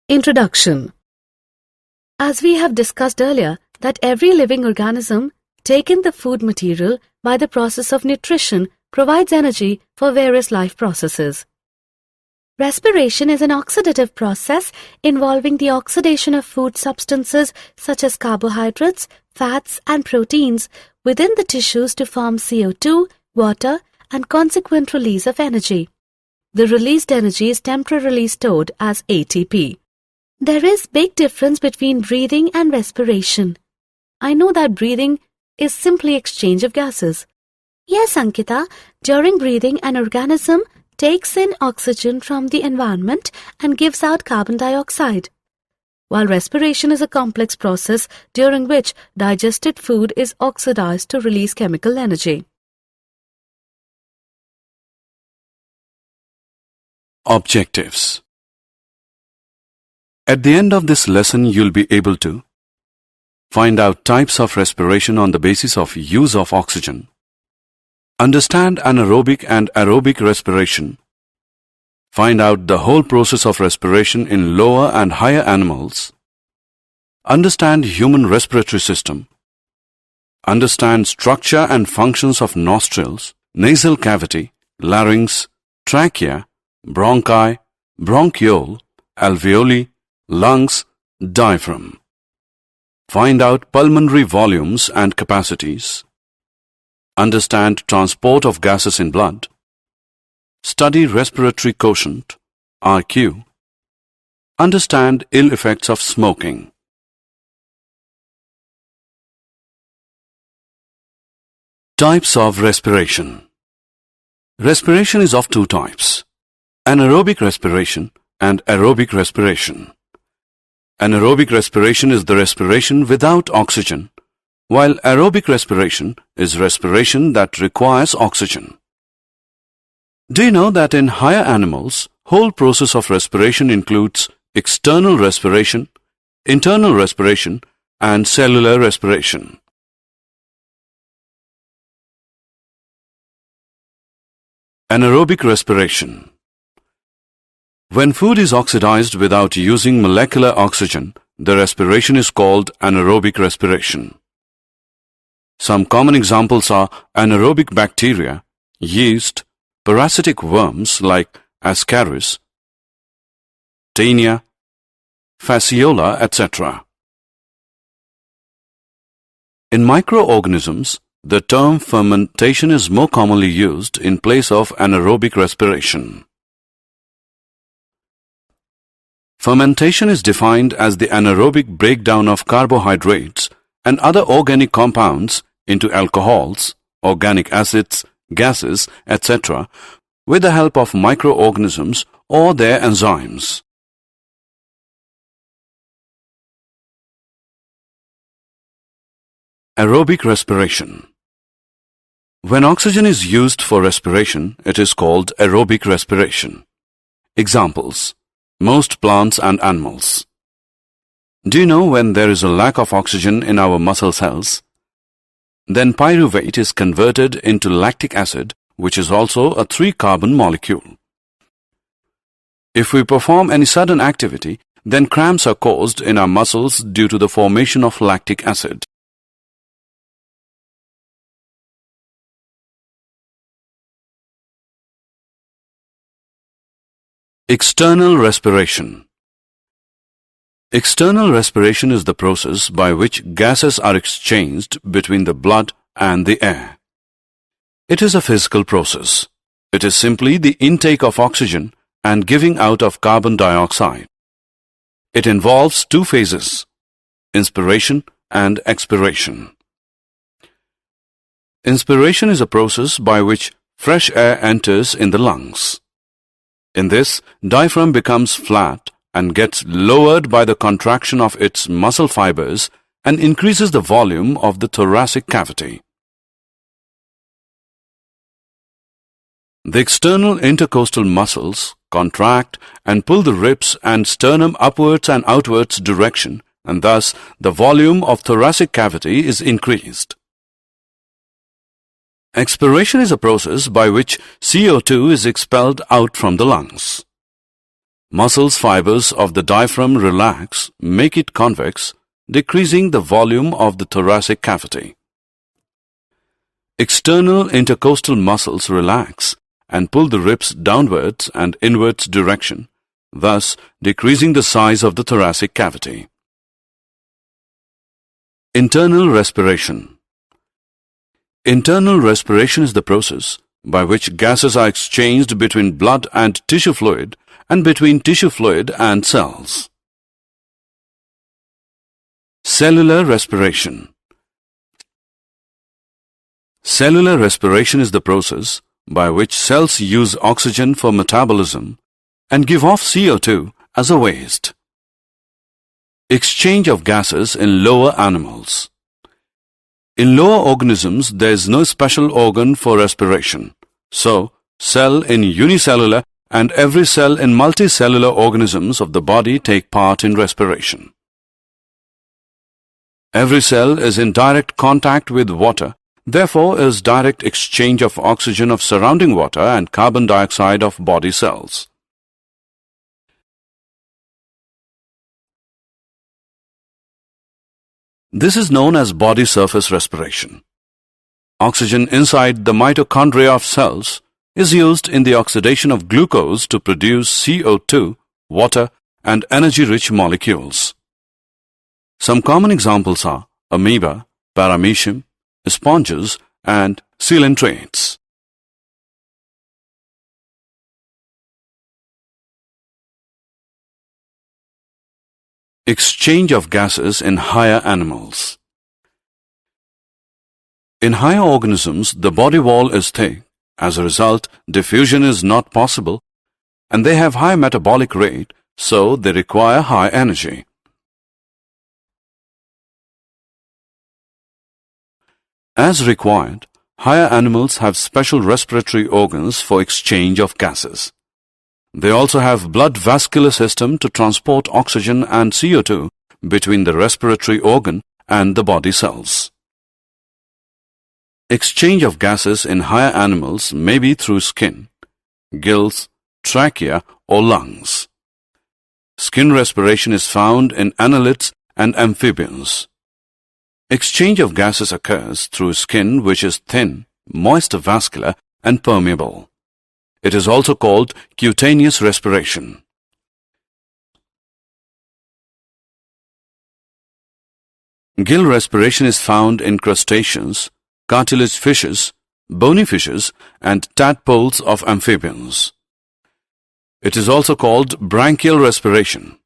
Introduction. As we have discussed earlier, that every living organism taking the food material by the process of nutrition provides energy for various life processes. Respiration is an oxidative process involving the oxidation of food substances such as carbohydrates, fats and proteins within the tissues to form CO2, water and consequent release of energy. The released energy is temporarily stored as ATP. There is big difference between breathing and respiration. I know that breathing is simply exchange of gases. Yes, Ankita, during breathing an organism takes in oxygen from the environment and gives out carbon dioxide, while respiration is a complex process during which digested food is oxidized to release chemical energy. Objectives. At the end of this lesson, you'll be able to find out types of respiration on the basis of use of oxygen, understand anaerobic and aerobic respiration, find out the whole process of respiration in lower and higher animals, understand human respiratory system, understand structure and functions of nostrils, nasal cavity, larynx, trachea, bronchi, bronchiole, alveoli, lungs, diaphragm. Find out pulmonary volumes and capacities. Understand transport of gases in blood. Study respiratory quotient, RQ. Understand ill effects of smoking. Types of respiration. Respiration is of two types: anaerobic respiration and aerobic respiration. Anaerobic respiration is the respiration without oxygen, while aerobic respiration is respiration that requires oxygen. Do you know that in higher animals, whole process of respiration includes external respiration, internal respiration, and cellular respiration? Anaerobic respiration. When food is oxidized without using molecular oxygen, the respiration is called anaerobic respiration. Some common examples are anaerobic bacteria, yeast, parasitic worms like Ascaris, Taenia, Fasciola, etc. In microorganisms, the term fermentation is more commonly used in place of anaerobic respiration. Fermentation is defined as the anaerobic breakdown of carbohydrates and other organic compounds into alcohols, organic acids, gases, etc. with the help of microorganisms or their enzymes. Aerobic respiration. When oxygen is used for respiration, it is called aerobic respiration. Examples: most plants and animals. Do you know when there is a lack of oxygen in our muscle cells? Then pyruvate is converted into lactic acid, which is also a 3-carbon molecule. If we perform any sudden activity, then cramps are caused in our muscles due to the formation of lactic acid. External respiration. External respiration is the process by which gases are exchanged between the blood and the air. It is a physical process. It is simply the intake of oxygen and giving out of carbon dioxide. It involves two phases: inspiration and expiration. Inspiration is a process by which fresh air enters in the lungs. In this, diaphragm becomes flat and gets lowered by the contraction of its muscle fibers and increases the volume of the thoracic cavity. The external intercostal muscles contract and pull the ribs and sternum upwards and outwards direction, and thus the volume of thoracic cavity is increased. Expiration is a process by which CO2 is expelled out from the lungs. Muscles fibers of the diaphragm relax, make it convex, decreasing the volume of the thoracic cavity. External intercostal muscles relax and pull the ribs downwards and inwards direction, thus decreasing the size of the thoracic cavity. Internal respiration. Internal respiration is the process by which gases are exchanged between blood and tissue fluid and between tissue fluid and cells. Cellular respiration. Cellular respiration is the process by which cells use oxygen for metabolism and give off CO2 as a waste. Exchange of gases in lower animals. In lower organisms, there is no special organ for respiration. So, cell in unicellular and every cell in multicellular organisms of the body take part in respiration. Every cell is in direct contact with water, therefore is direct exchange of oxygen of surrounding water and carbon dioxide of body cells. This is known as body surface respiration. Oxygen inside the mitochondria of cells is used in the oxidation of glucose to produce CO2, water, and energy-rich molecules. Some common examples are amoeba, paramecium, sponges, and coelentrates. Exchange of gases in higher animals. In higher organisms, the body wall is thick. As a result, diffusion is not possible, and they have high metabolic rate, so they require high energy. As required, higher animals have special respiratory organs for exchange of gases. They also have blood vascular system to transport oxygen and CO2 between the respiratory organ and the body cells. Exchange of gases in higher animals may be through skin, gills, trachea, or lungs. Skin respiration is found in annelids and amphibians. Exchange of gases occurs through skin which is thin, moist vascular, and permeable. It is also called cutaneous respiration. Gill respiration is found in crustaceans, cartilage fishes, bony fishes, and tadpoles of amphibians. It is also called branchial respiration.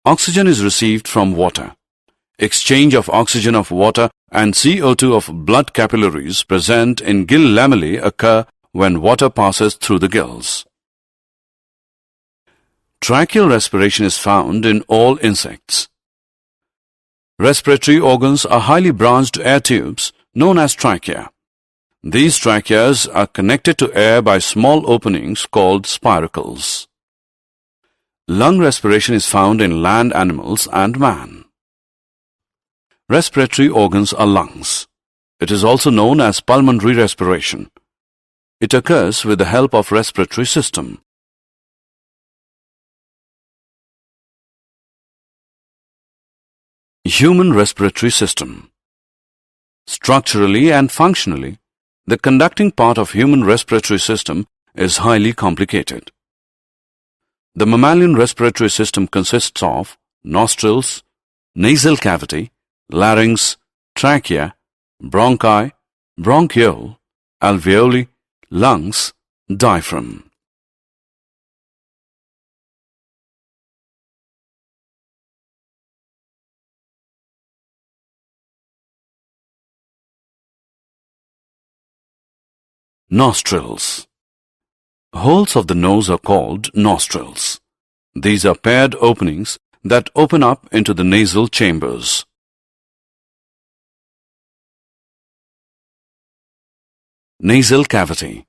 Oxygen is received from water. Exchange of oxygen of water and CO2 of blood capillaries present in gill lamellae occur when water passes through the gills. Tracheal respiration is found in all insects. Respiratory organs are highly branched air tubes known as trachea. These tracheas are connected to air by small openings called spiracles. Lung respiration is found in land animals and man. Respiratory organs are lungs. It is also known as pulmonary respiration. It occurs with the help of respiratory system. Human respiratory system. Structurally and functionally, the conducting part of human respiratory system is highly complicated. The mammalian respiratory system consists of nostrils, nasal cavity, larynx, trachea, bronchi, bronchiole, alveoli, lungs, diaphragm. Nostrils. Holes of the nose are called nostrils. These are paired openings that open up into the nasal chambers. Nasal cavity.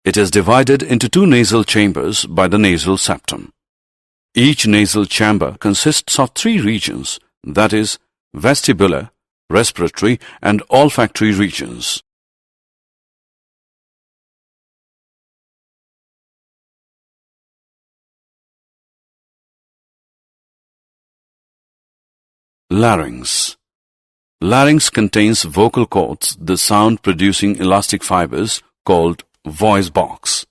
It is divided into two nasal chambers by the nasal septum. Each nasal chamber consists of three regions, that is, vestibular, respiratory, and olfactory regions. Larynx. Larynx contains vocal cords, the sound-producing elastic fibers called voice box.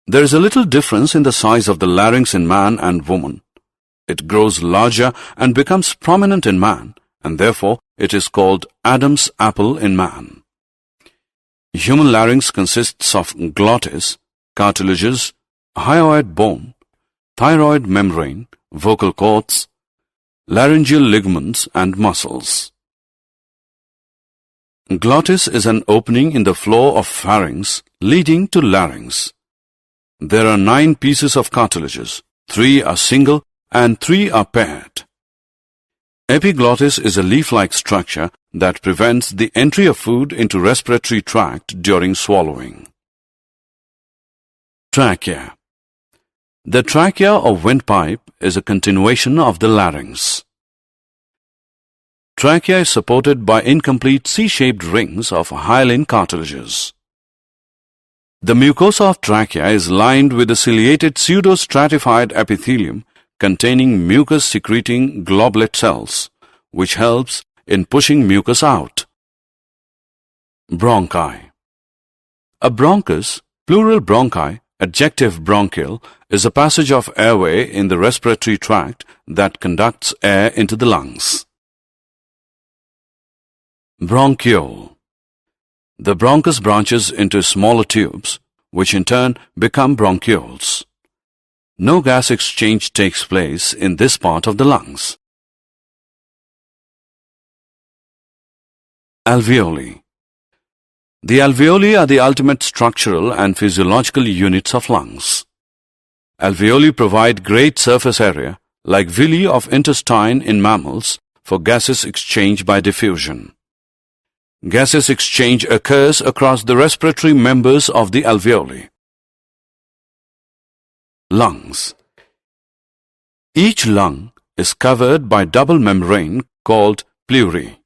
There is a little difference in the size of the larynx in man and woman. It grows larger and becomes prominent in man, and therefore it is called Adam's apple in man. Human larynx consists of glottis, cartilages, hyoid bone, thyroid membrane, vocal cords, laryngeal ligaments and muscles. Glottis is an opening in the floor of pharynx leading to larynx. There are 9 pieces of cartilages, 3 are single and 3 are paired. Epiglottis is a leaf-like structure that prevents the entry of food into respiratory tract during swallowing. Trachea. The trachea or windpipe is a continuation of the larynx. Trachea is supported by incomplete C-shaped rings of hyaline cartilages. The mucosa of trachea is lined with a ciliated pseudostratified epithelium containing mucus-secreting globulate cells, which helps in pushing mucus out. Bronchi. A bronchus, plural bronchi, adjective bronchial, is a passage of airway in the respiratory tract that conducts air into the lungs. Bronchiole. The bronchus branches into smaller tubes, which in turn become bronchioles. No gas exchange takes place in this part of the lungs. Alveoli. The alveoli are the ultimate structural and physiological units of lungs. Alveoli provide great surface area, like villi of intestine in mammals, for gaseous exchange by diffusion. Gaseous exchange occurs across the respiratory members of the alveoli. Lungs. Each lung is covered by double membrane called pleurae.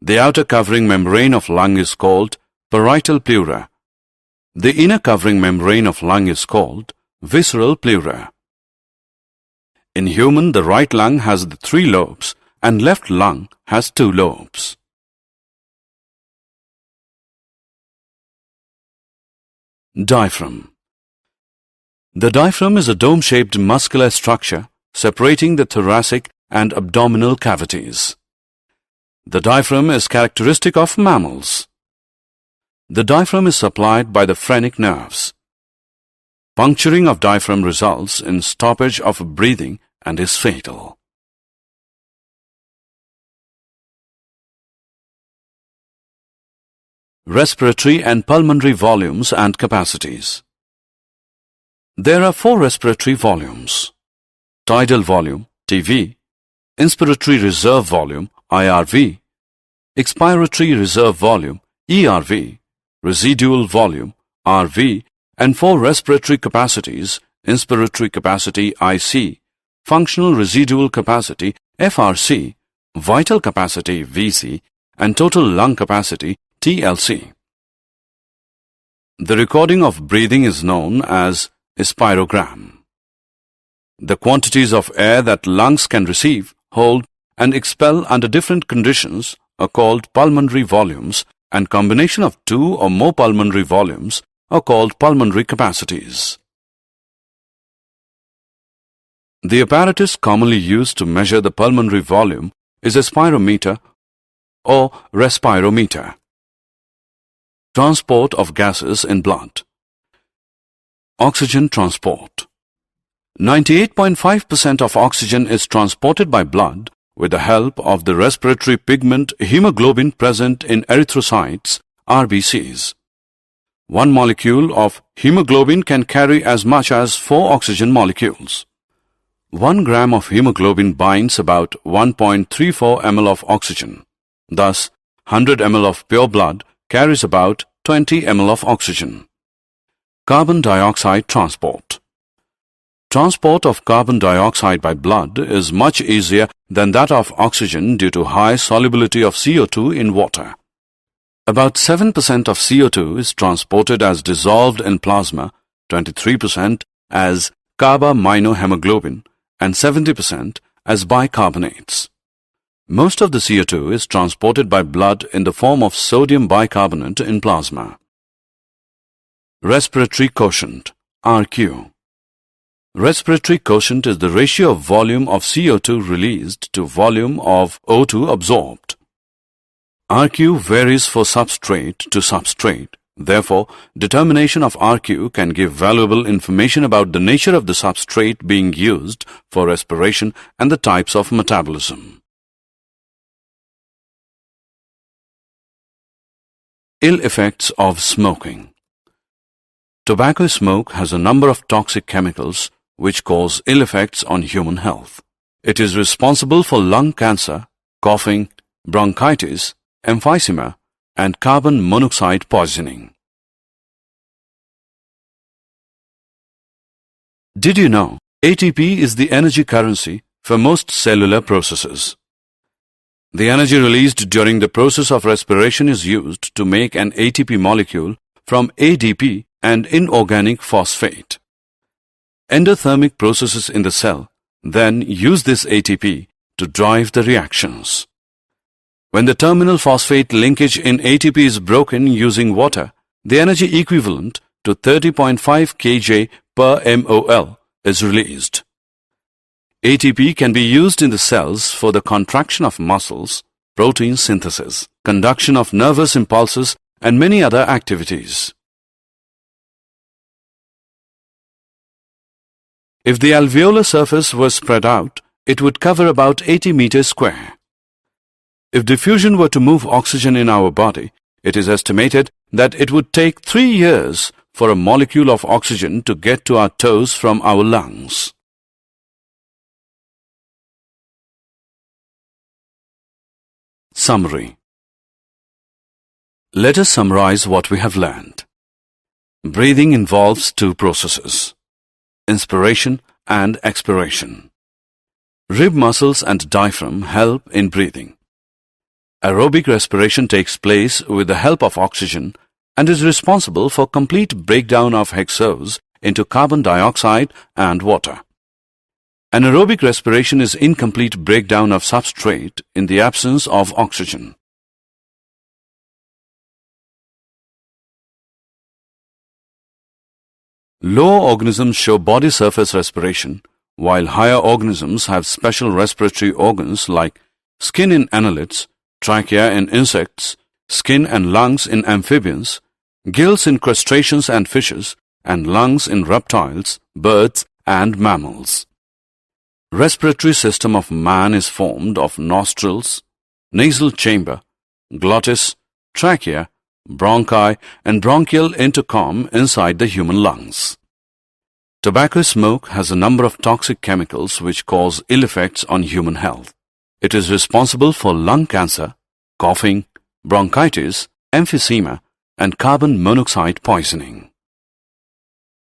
The outer covering membrane of lung is called parietal pleura. The inner covering membrane of lung is called visceral pleura. In human, the right lung has the 3 lobes and left lung has 2 lobes. Diaphragm. The diaphragm is a dome-shaped muscular structure separating the thoracic and abdominal cavities. The diaphragm is characteristic of mammals. The diaphragm is supplied by the phrenic nerves. Puncturing of diaphragm results in stoppage of breathing and is fatal. Respiratory and pulmonary volumes and capacities. There are 4 respiratory volumes: tidal volume, TV, inspiratory reserve volume, IRV, expiratory reserve volume, ERV, residual volume, RV, and 4 respiratory capacities: inspiratory capacity, IC, functional residual capacity, FRC, vital capacity, VC, and total lung capacity, TLC. The recording of breathing is known as a spirogram. The quantities of air that lungs can receive, hold, and expel under different conditions are called pulmonary volumes, and combination of 2 or more pulmonary volumes are called pulmonary capacities. The apparatus commonly used to measure the pulmonary volume is a spirometer or respirometer. Transport of gases in blood. Oxygen transport. 98.5% of oxygen is transported by blood with the help of the respiratory pigment hemoglobin present in erythrocytes, RBCs. 1 molecule of hemoglobin can carry as much as 4 oxygen molecules. 1 gram of hemoglobin binds about 1.34 ml of oxygen. Thus, 100 ml of pure blood carries about 20 ml of oxygen. Carbon dioxide transport. Transport of carbon dioxide by blood is much easier than that of oxygen due to high solubility of CO2 in water. About 7% of CO2 is transported as dissolved in plasma, 23% as carbaminohemoglobin, and 70% as bicarbonates. Most of the CO2 is transported by blood in the form of sodium bicarbonate in plasma. Respiratory quotient, RQ. Respiratory quotient is the ratio of volume of CO2 released to volume of O2 absorbed. RQ varies for substrate to substrate. Therefore, determination of RQ can give valuable information about the nature of the substrate being used for respiration and the types of metabolism. Ill effects of smoking. Tobacco smoke has a number of toxic chemicals which cause ill effects on human health. It is responsible for lung cancer, coughing, bronchitis, emphysema, and carbon monoxide poisoning. Did you know ATP is the energy currency for most cellular processes? The energy released during the process of respiration is used to make an ATP molecule from ADP and inorganic phosphate. Endothermic processes in the cell then use this ATP to drive the reactions. When the terminal phosphate linkage in ATP is broken using water, the energy equivalent to 30.5 kJ per mol is released. ATP can be used in the cells for the contraction of muscles, protein synthesis, conduction of nervous impulses, and many other activities. If the alveolar surface were spread out, it would cover about 80 meters square. If diffusion were to move oxygen in our body, it is estimated that it would take 3 years for a molecule of oxygen to get to our toes from our lungs. Summary. Let us summarize what we have learned. Breathing involves two processes: inspiration and expiration. Rib muscles and diaphragm help in breathing. Aerobic respiration takes place with the help of oxygen and is responsible for complete breakdown of hexose into carbon dioxide and water. Anaerobic respiration is incomplete breakdown of substrate in the absence of oxygen. Lower organisms show body surface respiration, while higher organisms have special respiratory organs like skin in annelids, trachea in insects, skin and lungs in amphibians, gills in crustaceans and fishes, and lungs in reptiles, birds, and mammals. Respiratory system of man is formed of nostrils, nasal chamber, glottis, trachea, bronchi, and bronchial intercom inside the human lungs. Tobacco smoke has a number of toxic chemicals which cause ill effects on human health. It is responsible for lung cancer, coughing, bronchitis, emphysema, and carbon monoxide poisoning.